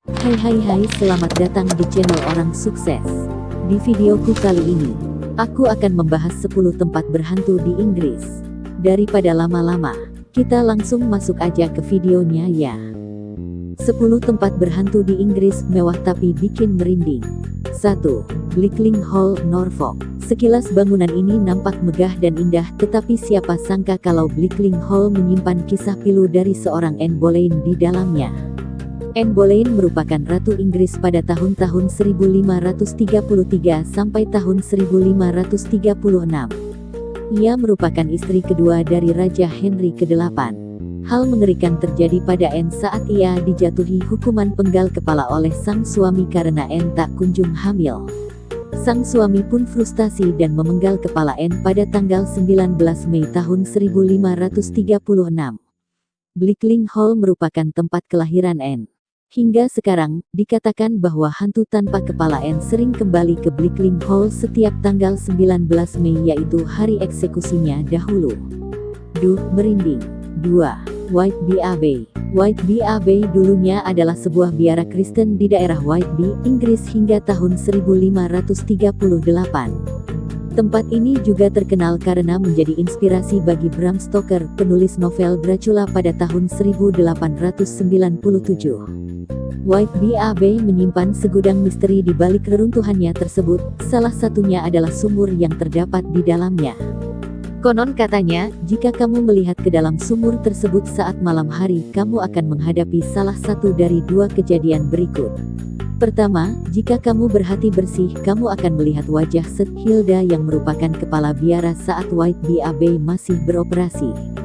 Hai, selamat datang di channel Orang Sukses. Di videoku kali ini, aku akan membahas 10 tempat berhantu di Inggris. Daripada lama-lama, kita langsung masuk aja ke videonya ya. 10 tempat berhantu di Inggris mewah tapi bikin merinding. 1. Blickling Hall, Norfolk. Sekilas bangunan ini nampak megah dan indah, tetapi siapa sangka kalau Blickling Hall menyimpan kisah pilu dari seorang Anne Boleyn di dalamnya. Anne Boleyn merupakan Ratu Inggris pada tahun-tahun 1533 sampai tahun 1536. Ia merupakan istri kedua dari Raja Henry ke-8. Hal mengerikan terjadi pada Anne saat ia dijatuhi hukuman penggal kepala oleh sang suami karena Anne tak kunjung hamil. Sang suami pun frustasi dan memenggal kepala Anne pada tanggal 19 Mei tahun 1536. Blickling Hall merupakan tempat kelahiran Anne. Hingga sekarang, dikatakan bahwa hantu tanpa kepala Anne sering kembali ke Blickling Hall setiap tanggal 19 Mei, yaitu hari eksekusinya dahulu. Duh, merinding. 2. Whitby Abbey. Whitby Abbey dulunya adalah sebuah biara Kristen di daerah Whitby, Inggris hingga tahun 1538. Tempat ini juga terkenal karena menjadi inspirasi bagi Bram Stoker, penulis novel Dracula pada tahun 1897. Whitby Abbey menyimpan segudang misteri di balik reruntuhannya tersebut, salah satunya adalah sumur yang terdapat di dalamnya. Konon katanya, jika kamu melihat ke dalam sumur tersebut saat malam hari, kamu akan menghadapi salah satu dari dua kejadian berikut. Pertama, jika kamu berhati bersih, kamu akan melihat wajah Seth Hilda yang merupakan kepala biara saat Whitby Abbey masih beroperasi.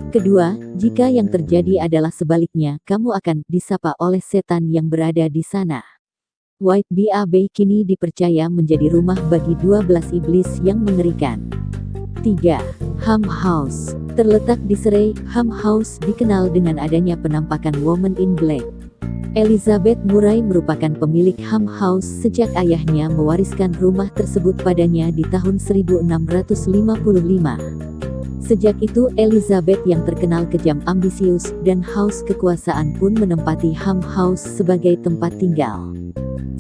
Kedua, jika yang terjadi adalah sebaliknya, kamu akan disapa oleh setan yang berada di sana. Whitby Abbey kini dipercaya menjadi rumah bagi 12 iblis yang mengerikan. 3. Ham House. Terletak di Surrey, Ham House dikenal dengan adanya penampakan Woman in Black. Elizabeth Murray merupakan pemilik Ham House sejak ayahnya mewariskan rumah tersebut padanya di tahun 1655. Sejak itu Elizabeth yang terkenal kejam, ambisius, dan haus kekuasaan pun menempati Ham House sebagai tempat tinggal.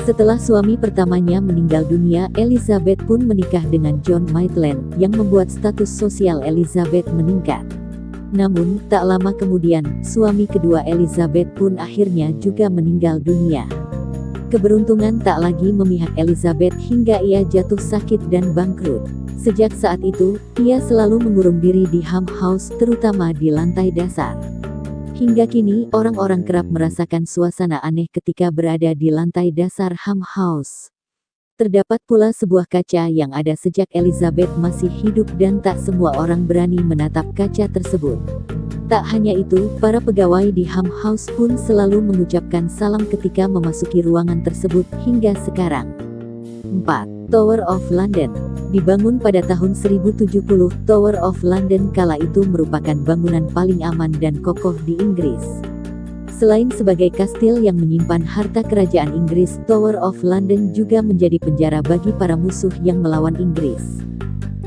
Setelah suami pertamanya meninggal dunia, Elizabeth pun menikah dengan John Maitland, yang membuat status sosial Elizabeth meningkat. Namun, tak lama kemudian, suami kedua Elizabeth pun akhirnya juga meninggal dunia. Keberuntungan tak lagi memihak Elizabeth hingga ia jatuh sakit dan bangkrut. Sejak saat itu, ia selalu mengurung diri di Ham House, terutama di lantai dasar. Hingga kini, orang-orang kerap merasakan suasana aneh ketika berada di lantai dasar Ham House. Terdapat pula sebuah kaca yang ada sejak Elizabeth masih hidup dan tak semua orang berani menatap kaca tersebut. Tak hanya itu, para pegawai di Ham House pun selalu mengucapkan salam ketika memasuki ruangan tersebut hingga sekarang. 4. Tower of London. Dibangun pada tahun 1070, Tower of London kala itu merupakan bangunan paling aman dan kokoh di Inggris. Selain sebagai kastil yang menyimpan harta kerajaan Inggris, Tower of London juga menjadi penjara bagi para musuh yang melawan Inggris.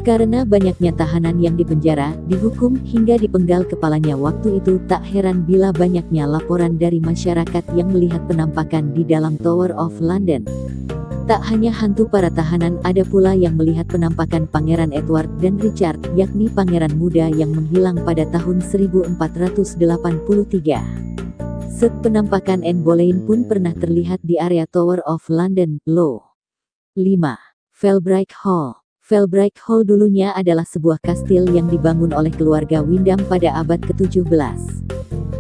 Karena banyaknya tahanan yang dipenjara, dihukum, hingga dipenggal kepalanya waktu itu, tak heran bila banyaknya laporan dari masyarakat yang melihat penampakan di dalam Tower of London. Tak hanya hantu para tahanan, ada pula yang melihat penampakan Pangeran Edward dan Richard, yakni pangeran muda yang menghilang pada tahun 1483. Penampakan Anne Boleyn pun pernah terlihat di area Tower of London, Low. 5. Felbrigg Hall. Felbrigg Hall dulunya adalah sebuah kastil yang dibangun oleh keluarga Windham pada abad ke-17.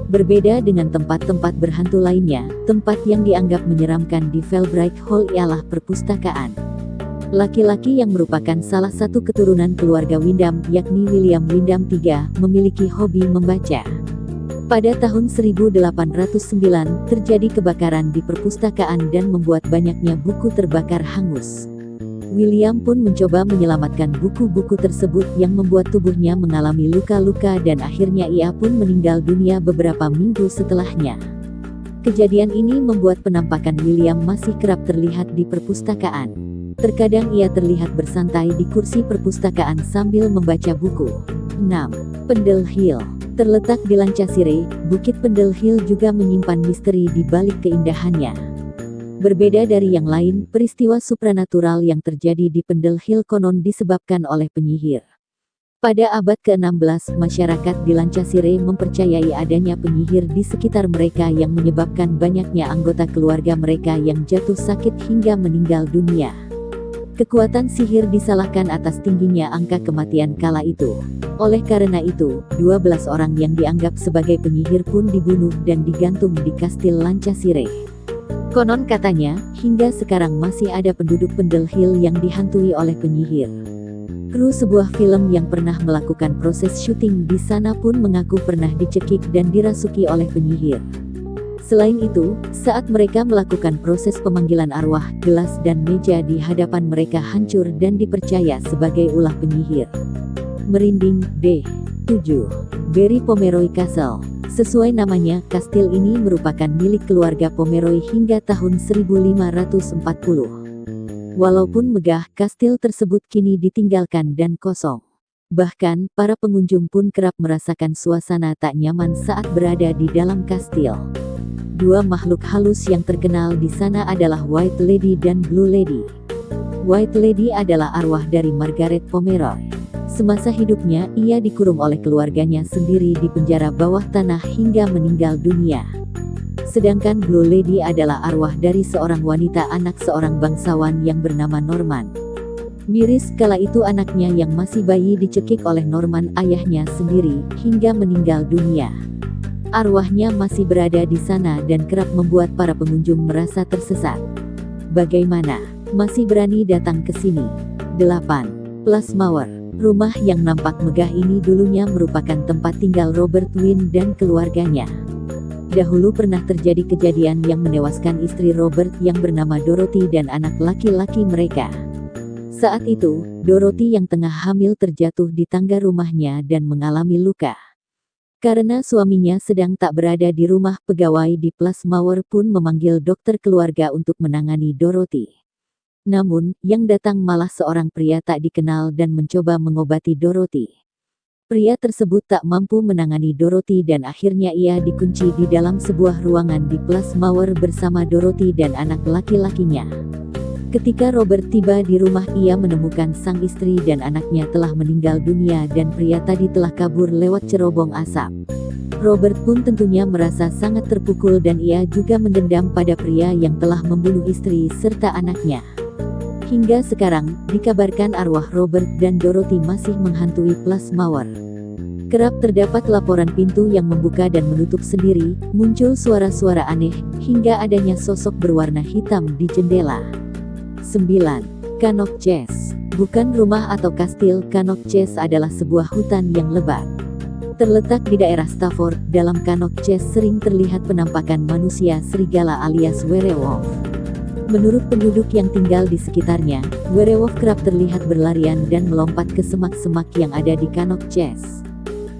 Berbeda dengan tempat-tempat berhantu lainnya, tempat yang dianggap menyeramkan di Felbrigg Hall ialah perpustakaan. Laki-laki yang merupakan salah satu keturunan keluarga Windham, yakni William Windham III, memiliki hobi membaca. Pada tahun 1809, terjadi kebakaran di perpustakaan dan membuat banyaknya buku terbakar hangus. William pun mencoba menyelamatkan buku-buku tersebut yang membuat tubuhnya mengalami luka-luka dan akhirnya ia pun meninggal dunia beberapa minggu setelahnya. Kejadian ini membuat penampakan William masih kerap terlihat di perpustakaan. Terkadang ia terlihat bersantai di kursi perpustakaan sambil membaca buku. 6. Pendle Hill. Terletak di Lancashire, Bukit Pendle Hill juga menyimpan misteri di balik keindahannya. Berbeda dari yang lain, peristiwa supranatural yang terjadi di Pendle Hill konon disebabkan oleh penyihir. Pada abad ke-16, masyarakat di Lancashire mempercayai adanya penyihir di sekitar mereka yang menyebabkan banyaknya anggota keluarga mereka yang jatuh sakit hingga meninggal dunia. Kekuatan sihir disalahkan atas tingginya angka kematian kala itu. Oleh karena itu, 12 orang yang dianggap sebagai penyihir pun dibunuh dan digantung di kastil Lancashire. Konon katanya, hingga sekarang masih ada penduduk Pendle Hill yang dihantui oleh penyihir. Kru sebuah film yang pernah melakukan proses syuting di sana pun mengaku pernah dicekik dan dirasuki oleh penyihir. Selain itu, saat mereka melakukan proses pemanggilan arwah, gelas dan meja di hadapan mereka hancur dan dipercaya sebagai ulah penyihir. Merinding, D7. Barry Pomeroy Castle. Sesuai namanya, kastil ini merupakan milik keluarga Pomeroy hingga tahun 1540. Walaupun megah, kastil tersebut kini ditinggalkan dan kosong. Bahkan, para pengunjung pun kerap merasakan suasana tak nyaman saat berada di dalam kastil. Dua makhluk halus yang terkenal di sana adalah White Lady dan Blue Lady. White Lady adalah arwah dari Margaret Pomeroy. Semasa hidupnya, ia dikurung oleh keluarganya sendiri di penjara bawah tanah hingga meninggal dunia. Sedangkan Blue Lady adalah arwah dari seorang wanita anak seorang bangsawan yang bernama Norman. Miris kala itu anaknya yang masih bayi dicekik oleh Norman ayahnya sendiri, hingga meninggal dunia. Arwahnya masih berada di sana dan kerap membuat para pengunjung merasa tersesat. Bagaimana? Masih berani datang ke sini? 8. Plasmower. Rumah yang nampak megah ini dulunya merupakan tempat tinggal Robert Wynne dan keluarganya. Dahulu pernah terjadi kejadian yang menewaskan istri Robert yang bernama Dorothy dan anak laki-laki mereka. Saat itu, Dorothy yang tengah hamil terjatuh di tangga rumahnya dan mengalami luka. Karena suaminya sedang tak berada di rumah, pegawai di Plasmower pun memanggil dokter keluarga untuk menangani Dorothy. Namun, yang datang malah seorang pria tak dikenal dan mencoba mengobati Dorothy. Pria tersebut tak mampu menangani Dorothy dan akhirnya ia dikunci di dalam sebuah ruangan di Plasmower bersama Dorothy dan anak laki-lakinya. Ketika Robert tiba di rumah, ia menemukan sang istri dan anaknya telah meninggal dunia dan pria tadi telah kabur lewat cerobong asap. Robert pun tentunya merasa sangat terpukul dan ia juga mendendam pada pria yang telah membunuh istri serta anaknya. Hingga sekarang, dikabarkan arwah Robert dan Dorothy masih menghantui Plasmower. Kerap terdapat laporan pintu yang membuka dan menutup sendiri, muncul suara-suara aneh, hingga adanya sosok berwarna hitam di jendela. 9. Cannock Chase. Bukan rumah atau kastil, Cannock Chase adalah sebuah hutan yang lebat. Terletak di daerah Stafford, dalam Cannock Chase sering terlihat penampakan manusia serigala alias werewolf. Menurut penduduk yang tinggal di sekitarnya, werewolf kerap terlihat berlarian dan melompat ke semak-semak yang ada di Cannock Chase.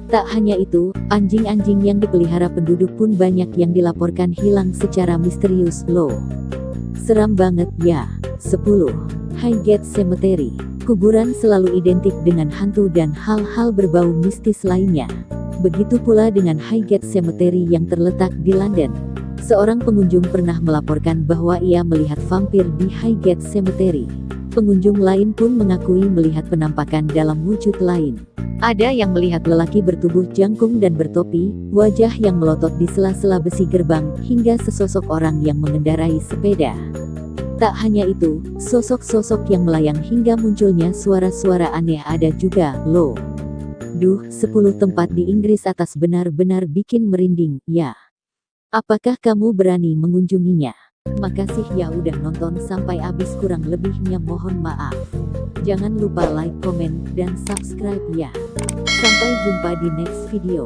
Tak hanya itu, anjing-anjing yang dipelihara penduduk pun banyak yang dilaporkan hilang secara misterius. Loh, seram banget ya. 10. Highgate Cemetery. Kuburan selalu identik dengan hantu dan hal-hal berbau mistis lainnya. Begitu pula dengan Highgate Cemetery yang terletak di London. Seorang pengunjung pernah melaporkan bahwa ia melihat vampir di Highgate Cemetery. Pengunjung lain pun mengakui melihat penampakan dalam wujud lain. Ada yang melihat lelaki bertubuh jangkung dan bertopi, wajah yang melotot di sela-sela besi gerbang, hingga sesosok orang yang mengendarai sepeda. Tak hanya itu, sosok-sosok yang melayang hingga munculnya suara-suara aneh ada juga. Loh, 10 tempat di Inggris atas benar-benar bikin merinding, ya. Apakah kamu berani mengunjunginya? Makasih ya udah nonton sampai habis, kurang lebihnya mohon maaf. Jangan lupa like, komen, dan subscribe ya. Sampai jumpa di next video.